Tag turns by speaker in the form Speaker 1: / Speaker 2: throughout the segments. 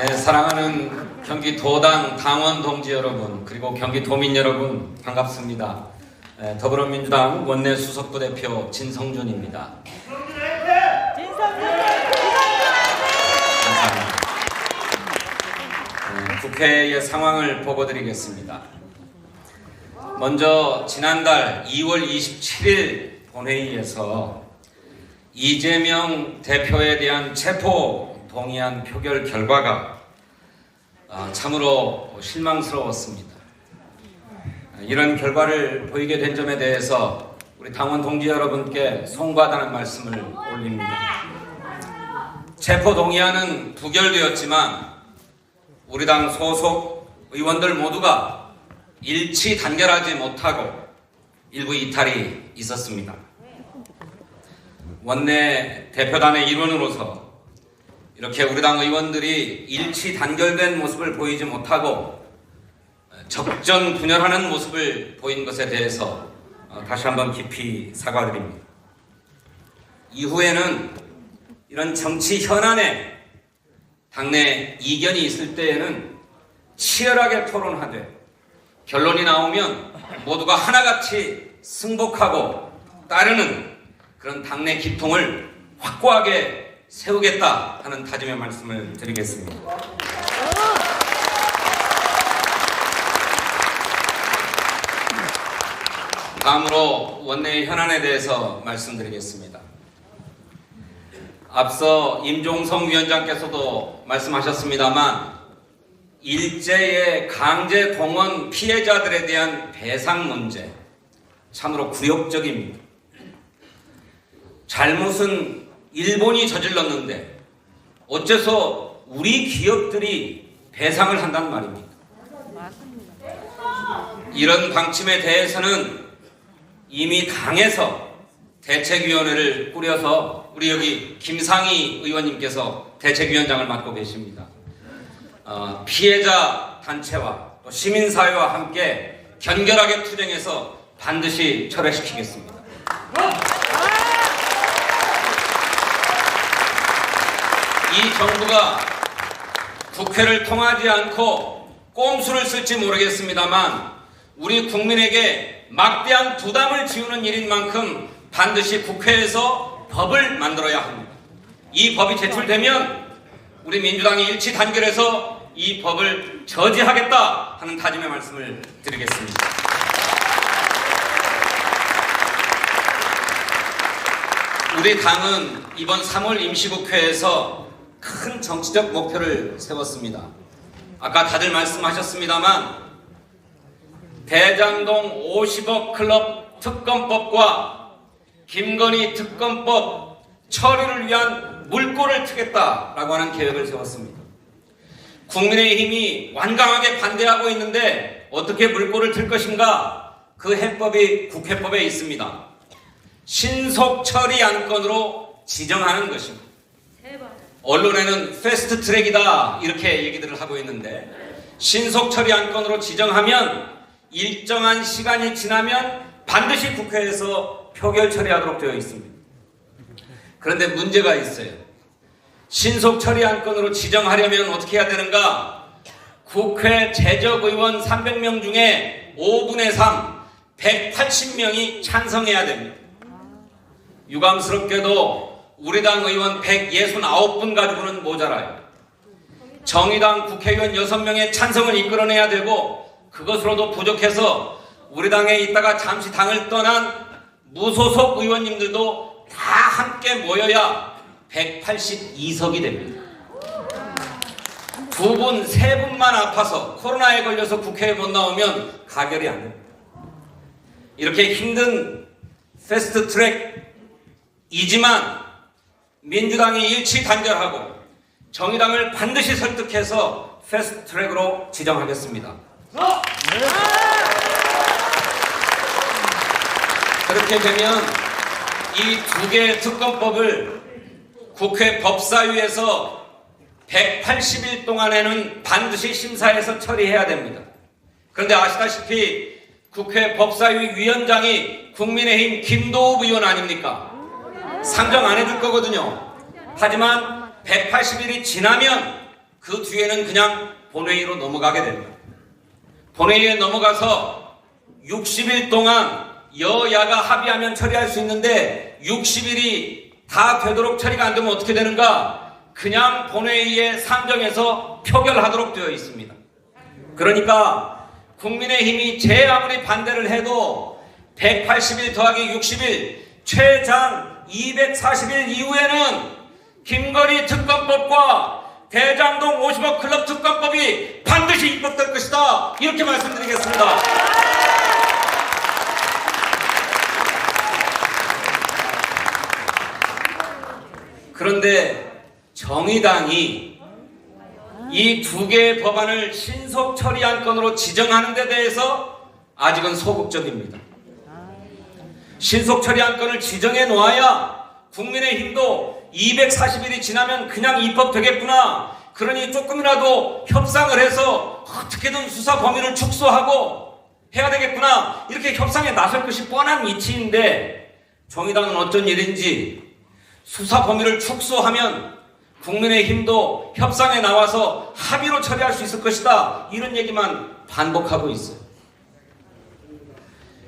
Speaker 1: 네, 사랑하는 경기도당 당원 동지 여러분, 그리고 경기도민 여러분, 반갑습니다. 네, 더불어민주당 원내 수석부대표 진성준입니다. 감사합니다. 네, 국회의 상황을 보고드리겠습니다. 먼저 지난달 2월 27일 본회의에서 이재명 대표에 대한 체포 동의안 표결 결과가 참으로 실망스러웠습니다. 이런 결과를 보이게 된 점에 대해서 우리 당원 동지 여러분께 송구하다는 말씀을 올립니다. 체포 동의안은 부결되었지만 우리 당 소속 의원들 모두가 일치 단결하지 못하고 일부 이탈이 있었습니다. 원내 대표단의 일원으로서 이렇게 우리 당 의원들이 일치 단결된 모습을 보이지 못하고 적전 분열하는 모습을 보인 것에 대해서 다시 한번 깊이 사과드립니다. 이후에는 이런 정치 현안에 당내 이견이 있을 때에는 치열하게 토론하되 결론이 나오면 모두가 하나같이 승복하고 따르는 그런 당내 기통을 확고하게 세우겠다 하는 다짐의 말씀을 드리겠습니다. 다음으로 원내 현안에 대해서 말씀드리겠습니다. 앞서 임종성 위원장께서도 말씀하셨습니다만 일제의 강제 동원 피해자들에 대한 배상 문제 참으로 굴욕적입니다. 잘못은 일본이 저질렀는데 어째서 우리 기업들이 배상을 한단 말입니까? 이런 방침에 대해서는 이미 당에서 대책위원회를 꾸려서 우리 여기 김상희 의원님께서 대책위원장을 맡고 계십니다. 피해자 단체와 또 시민사회와 함께 견결하게 투쟁해서 반드시 철회시키겠습니다. 이 정부가 국회를 통하지 않고 꼼수를 쓸지 모르겠습니다만 우리 국민에게 막대한 부담을 지우는 일인 만큼 반드시 국회에서 법을 만들어야 합니다. 이 법이 제출되면 우리 민주당이 일치 단결해서 이 법을 저지하겠다 하는 다짐의 말씀을 드리겠습니다. 우리 당은 이번 3월 임시국회에서 큰 정치적 목표를 세웠습니다. 아까 다들 말씀하셨습니다만 대장동 50억 클럽 특검법과 김건희 특검법 처리를 위한 물꼬를 트겠다라고 하는 계획을 세웠습니다. 국민의힘이 완강하게 반대하고 있는데 어떻게 물꼬를 틀 것인가? 그 해법이 국회법에 있습니다. 신속 처리 안건으로 지정하는 것입니다. 언론에는 패스트 트랙이다 이렇게 얘기들을 하고 있는데 신속 처리 안건으로 지정하면 일정한 시간이 지나면 반드시 국회에서 표결 처리하도록 되어 있습니다. 그런데 문제가 있어요. 신속 처리 안건으로 지정하려면 어떻게 해야 되는가? 국회 재적 의원 300명 중에 5분의 3, 180명이 찬성해야 됩니다. 유감스럽게도 우리 당 의원 169분 가지고는 모자라요. 정의당 국회의원 6명의 찬성을 이끌어내야 되고 그것으로도 부족해서 우리 당에 있다가 잠시 당을 떠난 무소속 의원님들도 다 함께 모여야 182석이 됩니다. 2분, 3분만 아파서 코로나에 걸려서 국회에 못 나오면 가결이 안 됩니다. 이렇게 힘든 패스트 트랙이지만 민주당이 일치 단결하고 정의당을 반드시 설득해서 패스트 트랙으로 지정하겠습니다. 그렇게 되면 이 두 개의 특검법을 국회 법사위에서 180일 동안에는 반드시 심사해서 처리해야 됩니다. 그런데 아시다시피 국회 법사위 위원장이 국민의힘 김도읍 의원 아닙니까? 상정 안 해줄 거거든요. 하지만 180일이 지나면 그 뒤에는 그냥 본회의로 넘어가게 됩니다. 본회의에 넘어가서 60일 동안 여야가 합의하면 처리할 수 있는데 60일이 다 되도록 처리가 안 되면 어떻게 되는가? 그냥 본회의에 상정해서 표결하도록 되어 있습니다. 그러니까 국민의힘이 제 아무리 반대를 해도 180일 더하기 60일 최장 240일 이후에는 김건희 특검법과 대장동 50억 클럽 특검법이 반드시 입법될 것이다. 이렇게 말씀드리겠습니다. 그런데 정의당이 이 두 개의 법안을 신속 처리 안건으로 지정하는 데 대해서 아직은 소극적입니다. 신속 처리 안건을 지정해 놓아야 국민의힘도 240일이 지나면 그냥 입법되겠구나. 그러니 조금이라도 협상을 해서 어떻게든 수사 범위를 축소하고 해야 되겠구나. 이렇게 협상에 나설 것이 뻔한 이치인데 정의당은 어쩐 일인지 수사 범위를 축소하면 국민의힘도 협상에 나와서 합의로 처리할 수 있을 것이다. 이런 얘기만 반복하고 있어요.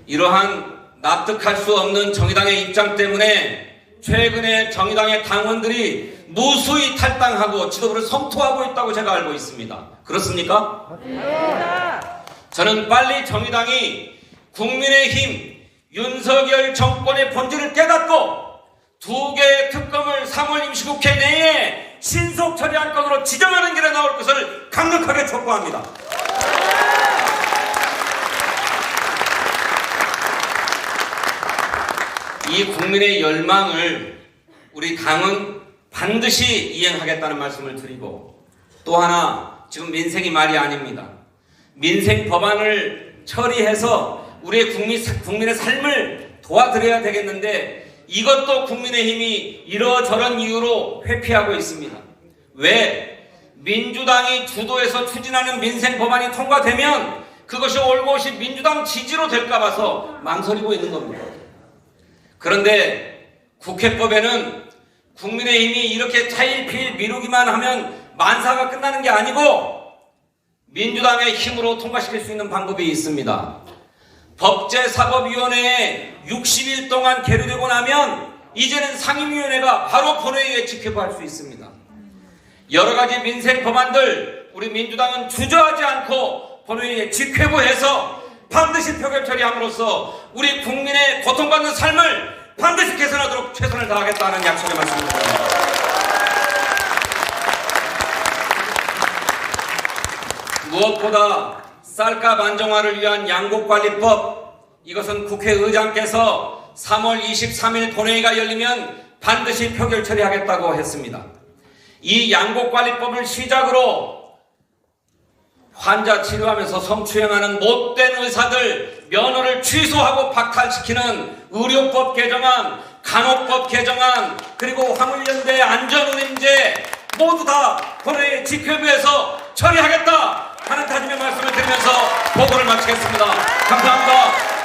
Speaker 1: 이러한 납득할 수 없는 정의당의 입장 때문에 최근에 정의당의 당원들이 무수히 탈당하고 지도부를 성토하고 있다고 제가 알고 있습니다. 그렇습니까? 저는 빨리 정의당이 국민의힘 윤석열 정권의 본질을 깨닫고 두 개의 특검을 3월 임시국회 내에 신속 처리 안건으로 지정하는 길에 나올 것을 강력하게 촉구합니다. 이 국민의 열망을 우리 당은 반드시 이행하겠다는 말씀을 드리고, 또 하나, 지금 민생이 말이 아닙니다. 민생 법안을 처리해서 우리의 국민의 삶을 도와드려야 되겠는데 이것도 국민의힘이 이러저런 이유로 회피하고 있습니다. 왜? 민주당이 주도해서 추진하는 민생 법안이 통과되면 그것이 올곧이 민주당 지지로 될까 봐서 망설이고 있는 겁니다. 그런데 국회법에는 국민의힘이 이렇게 차일피일 미루기만 하면 만사가 끝나는 게 아니고 민주당의 힘으로 통과시킬 수 있는 방법이 있습니다. 법제사법위원회에 60일 동안 계류되고 나면 이제는 상임위원회가 바로 본회의에 직회부할 수 있습니다. 여러 가지 민생 법안들 우리 민주당은 주저하지 않고 본회의에 직회부해서 반드시 표결 처리함으로써 우리 국민의 고통받는 삶을 반드시 개선하도록 최선을 다하겠다는 약속의 말씀입니다. 무엇보다 쌀값 안정화를 위한 양곡관리법, 이것은 국회의장께서 3월 23일 본회의가 열리면 반드시 표결 처리하겠다고 했습니다. 이 양곡관리법을 시작으로 환자 치료하면서 성추행하는 못된 의사들 면허를 취소하고 박탈시키는 의료법 개정안, 간호법 개정안, 그리고 화물연대 안전운임제 모두 다 본회의에 직회부해서 처리하겠다 하는 다짐의 말씀을 드리면서 보고를 마치겠습니다. 감사합니다.